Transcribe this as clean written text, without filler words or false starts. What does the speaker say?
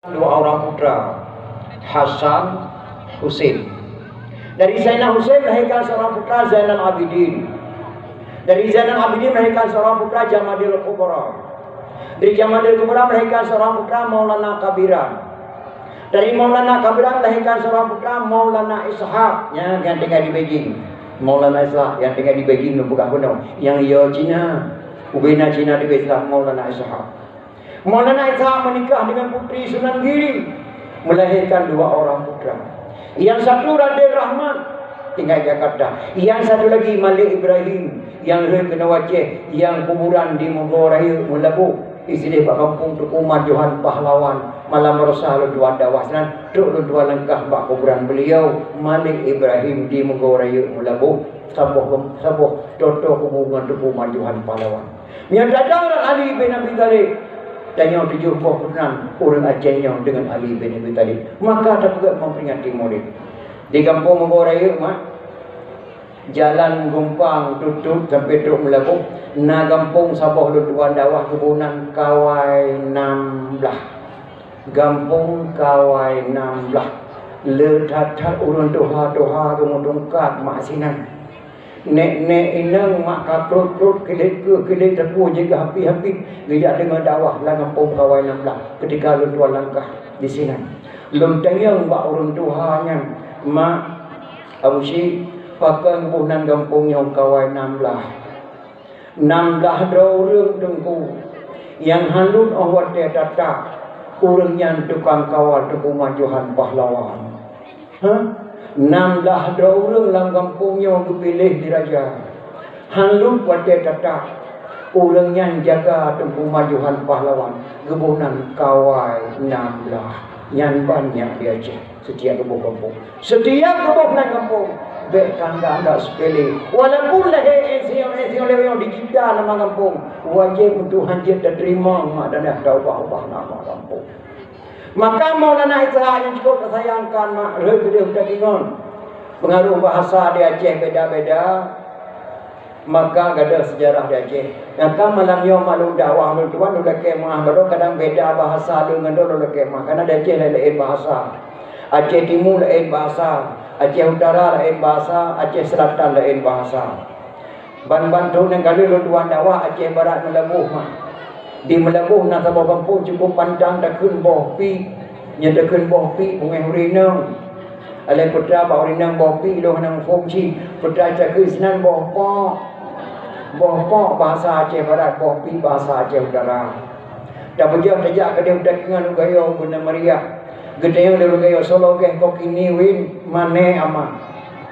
Dua orang putra, Hasan, Husain. Dari Zainal Husain melahirkan seorang putra Zainal Abidin. Dari Zainal Abidin melahirkan seorang putra Jamadil Kubra. Dari Jamadil Kubra melahirkan seorang putra Maulana Kabiran. Dari Maulana Kabiran melahirkan seorang putra Maulana Ishaq yang tinggal di Beijing. Maulana Ishaq yang tinggal di Beijing bukan benar. Yang ia Cina, Ubina Cina di Beijing Maulana Ishaq. Maulana Ishaq menikah dengan putri Sunan Giri, melahirkan dua orang putra. Yang satu Raden Rahman tinggal Jakarta, yang satu lagi Malik Ibrahim yang kena wajah, yang kuburan di Mogor Raya Melabu. Isteri Pak Kampung Tuku Majuhan Pahlawan malam meresah lu dua dawasan duk lu dua langkah bak kuburan beliau Malik Ibrahim di Mogor Raya Melabu. Sabuh toto hubungan Tuku Majuhan Pahlawan. Yang datang Ali bin Abi Thalib dan yang 70 pernah orang Acehnya dengan Ali bin Abi Thalib. Maka ada juga memperingati Maulid di kampung Mogor Raya jalan gumpang tutup sampai duk Melabu. Na kampung Sabah Lutuan Dawah kebunan Kawai 16. Kampung Kawai 16. Letat urun doha kemudian mak sinan. Nek inang mak kakrut kelit tepu juga hapi dia dengan dakwah lah kampung Kawai 16 ketika Lutuan langkah di sini. Lum tayang bak urun dohanya mak Abu Syekh pakai kebunan kampungnya Kawai 16. 16 orang tengku yang halut awat dia datang orang yang tukang kawal Tuku Majuhan Pahlawan. 16 orang dalam kampungnya dipilih diraja. Halut awat dia datang orang yang jaga Tuku Majuhan Pahlawan kebunan Kawai 16 yang banyak dia Aceh. Setiap kampung, setiap kampung tangga anda sepele. Walaupun lahir siang lewat di Jeddah nama kampung, wajib untuk hanjir dan terima mak dan dah ubah nama kampung. Maka Maulana Ishaq yang cukup tersayangkan mak dia sudah bingung. Pengaruh bahasa di Aceh beda-beda. Maka ada sejarah di Aceh. Maka malamnya malu dakwah lu tuan lu kemah baru kadang beda bahasa dengan dulu kemah karena di Aceh lain bahasa. Aceh Timur lain bahasa, Aceh Utara lain bahasa, Aceh Selatan lain bahasa. Ban-bantu yang kali lutuan dakwah Aceh Barat Melabuh mah. Di Melabuh nak sabah kampung cukup pandang takun bohpi, nyedekun bohpi bungai hurinang. Alai putra bau hurinang bohpi loh nang fungsi putra cakui sinan bohpo. Bohpo bahasa Aceh Barat, bohpi bahasa Aceh Utara. Dah berjauh sejak ke dia udah kenal gaya guna Maria. Gede yang lalu gaya solo ke kok ini win mane ama